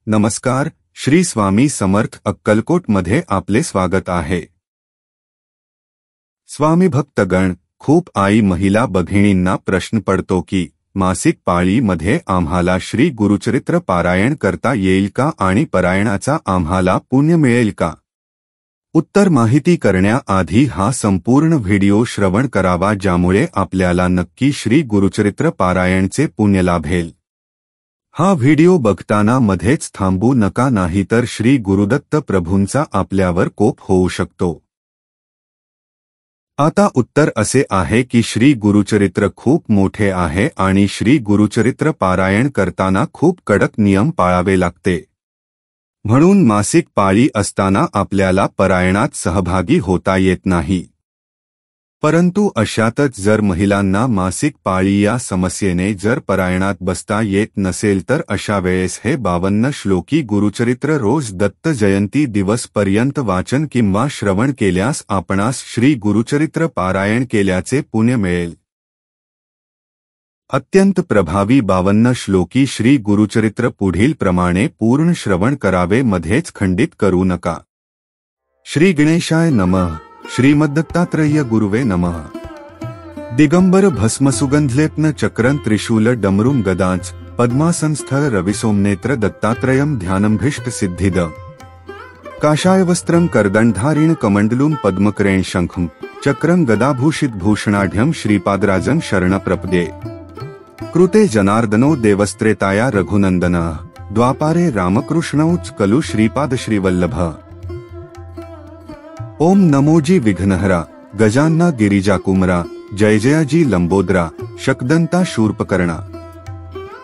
नमस्कार, श्री स्वामी समर्थ अक्कलकोट मध्ये आपले स्वागत आहे। स्वामी भक्तगण, खूप आई महिला भगिनींना प्रश्न पडतो की मासिक पाळीमध्ये आम्हाला श्री गुरुचरित्र पारायण करता येईल का आणि पारायणाचा आम्हाला पुण्य मिळेल का? उत्तर माहिती करण्याआधी हा संपूर्ण व्हिडिओ श्रवण करावा, ज्यामुळे आपल्याला नक्की श्री गुरुचरित्र पारायणचे पुण्य लाभेल। हा व्हिडिओ बघताना मध्येच थांबू नका, नाहीतर श्री गुरुदत्त प्रभूंचा आपल्यावर कोप होऊ शकतो। आता उत्तर असे आहे की श्री गुरुचरित्र खूप मोठे आहे आणि श्री गुरुचरित्र पारायण करताना खूप कडक नियम पाळावे लागते। म्हणून मासिक पाळी असताना आपल्याला पारायणात सहभागी होता येत नाही। परंतु अशातच जर महिलांना मासिक पाळी या समस्येने जर पारायणात बसता येत नसेल तर अशा वेळेस हे 52 श्लोकी गुरुचरित्र रोज दत्त जयंती दिवस पर्यंत वाचन किंवा श्रवण केल्यास आपणास श्री गुरुचरित्र पारायण केल्याचे पुण्य मिळेल। अत्यंत प्रभावी 52 श्लोकी श्री गुरुचरित्र पुढील प्रमाणे पूर्ण श्रवण करावे, मध्येच खंडित करू नका। श्री गणेशाय नमः। श्रीमद्दत्तात्रेय गुरुवे नमः। दिगंबर भस्मसुगंधलेप्न चक्रं त्रिशूल डमरुं गदांच पद्मासनस्थल रविसोमनेत्र दत्तात्रेयं ध्यानमभीष्ट सिद्धिद। काषायवस्त्रं करदंडधारिण कमंडलुं पद्मकरेण शंखं चक्रं गदाभूषित भूषणाढ्यं श्रीपादराजं शरणप्रपद्ये। कृते जनार्दनो देवस्त्रेताया रघुनंदनः द्वापारे रामकृष्णौच कलु श्रीपाद श्रीवल्लभ। ओम नमोजी विघ्नहरा गजानना गिरिजाकुमरा जय जयाजी लंबोदरा शकदंता शूर्पकर्णा।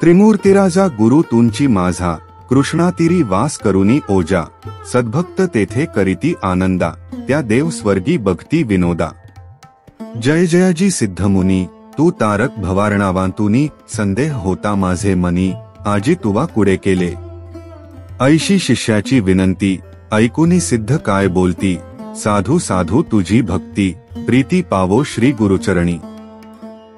त्रिमूर्तिराजा गुरु तुंची माझा कृष्णातीरी वास करुनी ओजा। सद्भक्त तेथे करीती आनंदा त्या देव स्वर्गी भक्ती विनोदा। जय जयाजी सिद्धमुनी तू तारक भवारणावांतुनी संदेह होता माझे मनी आजी तुवा कुडे केले। ऐशी शिष्याची विनंती ऐकुनी सिद्ध काय बोलती। साधू साधू तुझी भक्ती प्रीती पावो श्री गुरुचरणी।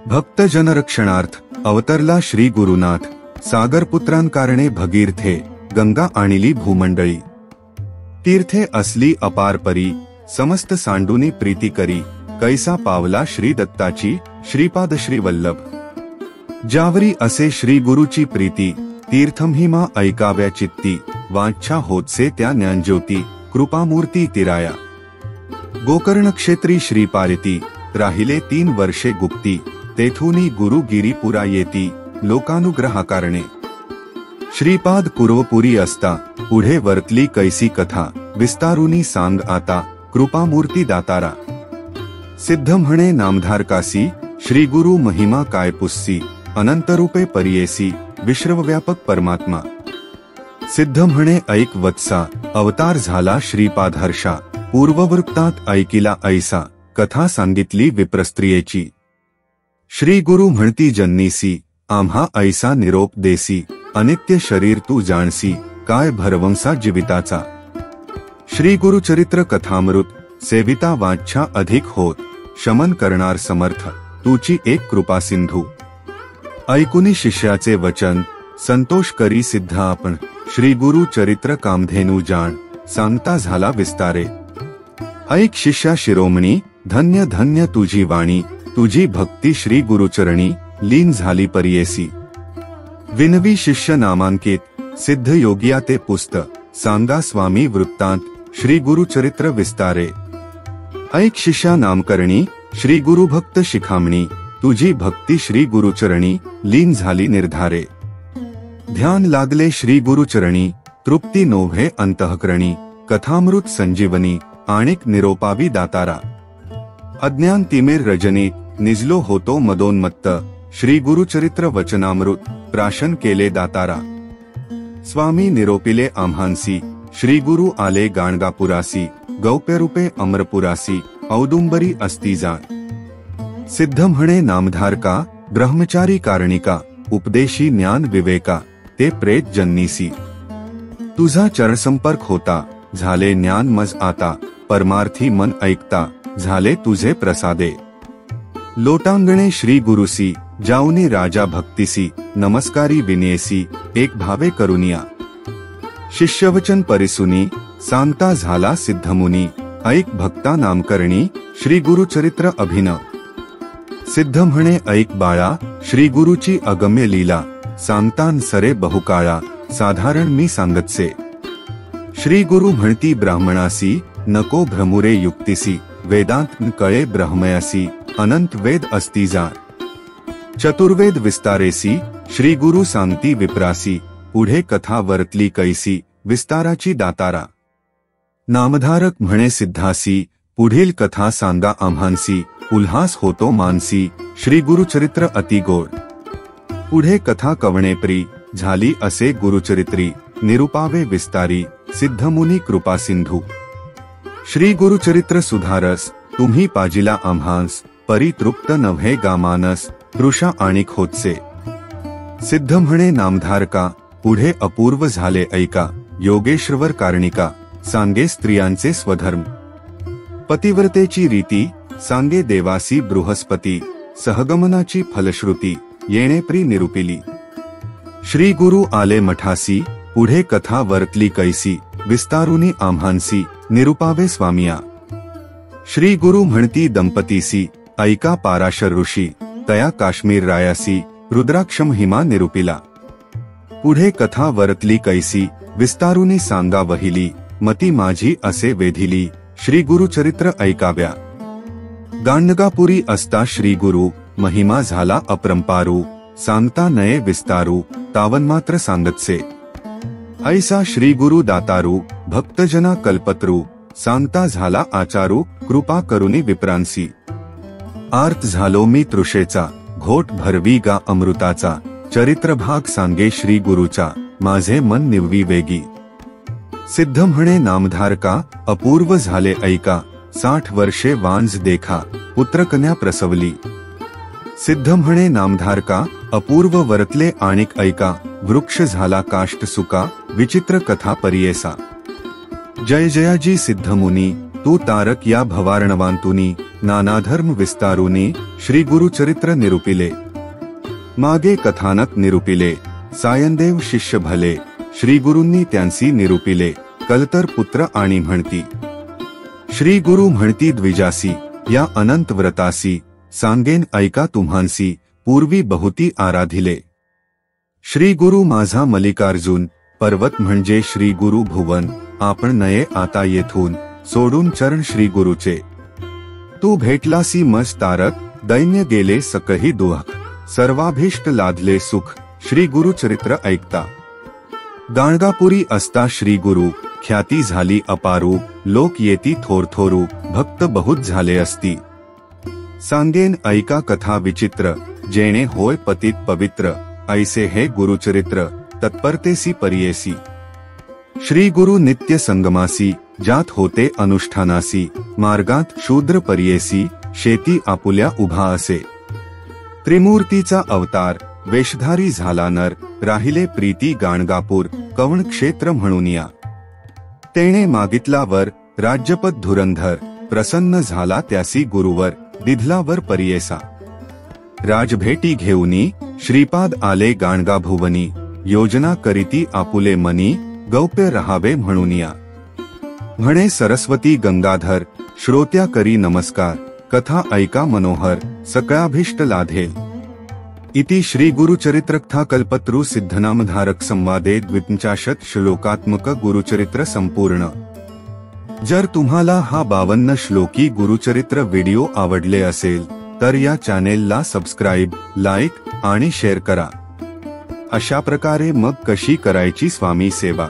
भक्त जनरक्षणार्थ अवतरला श्री गुरुनाथ। सागरपुत्रांकारणे भगीरथे गंगा आणिली भूमंडळी। तीर्थे असली अपार परी समस्त सांडुनी प्रीती करी। कैसा पावला श्री दत्ताची श्रीपाद श्रीवल्लभ। ज्यावरी असे श्री गुरुची प्रीती तीर्थमहिमा ऐकाव्या चित्ती। वांछा होतसे त्या ज्ञानज्योती कृपामूर्ती तिराया। गोकर्ण क्षेत्री श्रीपारिती राहिले 3 वर्षे गुप्ती। तेथुनी गुरु गिरीपुरा येती लोकानुग्रहाकारणे। श्रीपाद कुरवपुरी असता पुढे वर्तली कैसी कथा। विस्तारुनी सांग आता कृपामूर्ती दातारा। सिद्ध म्हणे नामधारकासी श्री गुरु महिमा काय पुस्सी। अनंतरूपे परियेसी विश्वव्यापक परमात्मा। सिद्ध म्हणे ऐक वत्सा अवतार झाला श्रीपादहर्षा। पूर्ववृत्तात ऐकिला ऐसा कथा सांगितली विप्रस्त्रियेची। श्री गुरु म्हणती जन्नीसी आम्हा ऐसा निरोप देसी। अनित्य शरीर तू जाणसी काय भरवंसा जीविताचा। श्री गुरुचरित्र कथामृत सेविता वांछा अधिक होत। शमन करणार समर्थ तुची एक कृपा सिंधू। ऐकुनी शिष्याचे वचन संतोष करी सिद्ध आपण। श्री गुरु चरित्र कामधेनू जाण सांगता झाला विस्तारे। ऐक शिष्या शिरोमणी धन्य धन्य तुझी वाणी। तुझी भक्ती श्री गुरुचरणी लीन झाली परियेसी। विनवी शिष्य नामांकित सिद्ध योगिया ते पुस्त। सांगा स्वामी वृत्तांत श्री गुरुचरित्र विस्तारे। ऐक शिष्या नामकरणी श्री गुरुभक्त शिखामणी। तुझी भक्ती श्री गुरुचरणी लीन झाली निर्धारे। ध्यान लागले श्री गुरुचरणी तृप्ती नोव्हे अंतःकरणी। कथामृत संजीवनी आणिक निरोपावी दातारा। अज्ञान तिमिर रजनी निजलो होतो मदोन्मत्त। श्री गुरुचरित्र वचनामृत प्राशन केले दातारा। स्वामी निरोपिले आम्हांसी श्री गुरु आले गाणगापुरासी। गौप्यरूपे अमरपुरासी औदुंबरी असती जाण। सिद्ध म्हणे नामधारका ब्रह्मचारी कारणिका। उपदेशी ज्ञान विवेका ते प्रेत जन्नीसी। तुझा चरणसंपर्क होता झाले ज्ञान मज आता। परमार्थी मन ऐकता झाले तुझे प्रसादे। लोटांगणे श्री गुरुसी जाऊनी राजा भक्तिसी। नमस्कारी विनेसी एक भावे करुनिया। शिष्यवचन परिसुनी सांगता झाला सिद्धमुनी, ऐक भक्ता नामकरणी श्री गुरुचरित्र अभिनव. सिद्ध म्हणे ऐक बाळा श्री गुरुची अगम्य लीला, सांगतान सरे बहुकाळा साधारण मी सांगतसे. श्री गुरु म्हणती ब्राह्मणासी नको भ्रमुरे युक्तिसी, वेदांत कळे ब्रह्मयासी अनंत वेद असती जाण. चतुर्वेद विस्तारेसी श्री गुरु सांगती विप्रासी, पुढे कथा वर्तली कैसी विस्ताराची दातारा. नामधारक म्हणे सिद्धासी पुढील कथा सांगा आम्हांसी, उल्हास होतो मानसी श्री गुरुचरित्र अति गोड. पुढे कथा कवणेप्री झाली असे गुरुचरित्री, निरुपावे विस्तारी सिद्धमुनी कृपा सिंधू. श्री गुरुचरित्र सुधारस तुम्ही पाजिला आम्हांस, परितृप्त नव्हे गामानस तृषा आणिक होतसे. सिद्ध म्हणे नामधारका पुढे अपूर्व झाले ऐका, योगेश्वर कारणिका सांगे स्त्रियांचे स्वधर्म. पतिव्रतेची रीती सांगे देवासी बृहस्पती, सहगमनाची फलश्रुती येणेप्री निरुपिली. श्री गुरु आले मठासी पुढे कथा वर्तली कैसी, विस्तारुनी आम्हांसी निरुपावे स्वामिया. श्री गुरु म्हणती दंपतीसी ऐका पाराशर ऋषी, तया काश्मीर रायासी रुद्राक्षम हिमा निरुपिला. पुढे कथा वर्तली कैसी विस्तारुनी सांगा वहिली, मती माझी असे वेधिली श्री गुरुचरित्र ऐकाव्या. गांडगापुरी असता श्री गुरु महिमा झाला अपरंपारू, सांगता नये विस्तारू तावन्मात्र सांगतसे. ऐसा श्री गुरु दातारू भक्तजना कल्पतरू, सांगता झाला आचारू कृपा करुनी विप्रांसी. आर्त झालो मी तृषेचा घोट भरवी गा अमृताचा, चरित्र भाग सांगे श्री गुरुचा माझे मन निववी वेगी. सिद्ध म्हणे नामधारका अपूर्व झाले ऐका, 60 वर्षे वांज देखा पुत्रकन्या प्रसवली. सिद्ध म्हणे नामधारका अपूर्व वर्तले आणिक ऐका, वृक्ष झाला काष्ट सुका विचित्र कथा परियेसा. जय जयाजी सिद्धमुनी तू तारक या भवार्णवांतुनी, नानाधर्म विस्तारुनी श्री गुरुचरित्र निरुपिले. मागे कथानक निरुपिले, सायनदेव शिष्य भले श्री गुरूंनी त्यांसी निरुपिले, कलतर पुत्र आणि म्हणती. श्री गुरु म्हणती द्विजासी या अनंत व्रतासी, सांगेन ऐका तुम्हांसी पूर्वी बहुती आराधिले. श्री गुरु माझा मल्लिकार्जुन, पर्वत म्हणजे श्री गुरु भुवन, आपण नये आता येथून सोडून चरण श्री गुरुचे. तू भेटलासी मज तारक, दैन्य गेले सकही दुःख, सर्वाभीष्ट लादले सुख श्री गुरुचरित्र ऐकता. गाणगापुरी असता श्री गुरु ख्याती झाली अपारू, लोक येती थोरथोरू भक्त बहुत झाले असती. सांगेन ऐका कथा विचित्र, जेणे होय पतित पवित्र, ऐसे हे गुरुचरित्र तत्परतेसी परियेसी. श्री गुरु नित्य संगमासी, जात होते अनुष्ठानासी, मार्गात शूद्र परियेसी, शेती आपुल्या उभा असे. त्रिमूर्तीचा अवतार वेशधारी झाला नर, राहिले प्रीती गाणगापूर कवण क्षेत्र म्हणूनिया. तेणे मागितला वर राज्यपद धुरंधर, प्रसन्न झाला त्यासी गुरुवर, दिधलावर परियेसा. राजभेटी घेऊनी श्रीपाद आले गाणगा भुवनी, योजना करीती आपुले मनी, गौप्य रहावे म्हणूनिया. म्हणे सरस्वती गंगाधर, श्रोत्या करी नमस्कार, कथा ऐका मनोहर, सकळाभीष्ट लाधेल. इति श्री गुरुचरित्रकथा कल्पतरु सिद्धनामधारक संवादे 45 श्लोकात्मक गुरुचरित्र संपूर्ण. जर तुम्हाला हा 52 श्लोकी गुरुचरित्र व्हिडिओ आवडले असेल तर या चॅनेलला सबस्क्राइब, लाईक आणि शेअर करा. अशा प्रकारे मग कशी करायची स्वामी सेवा.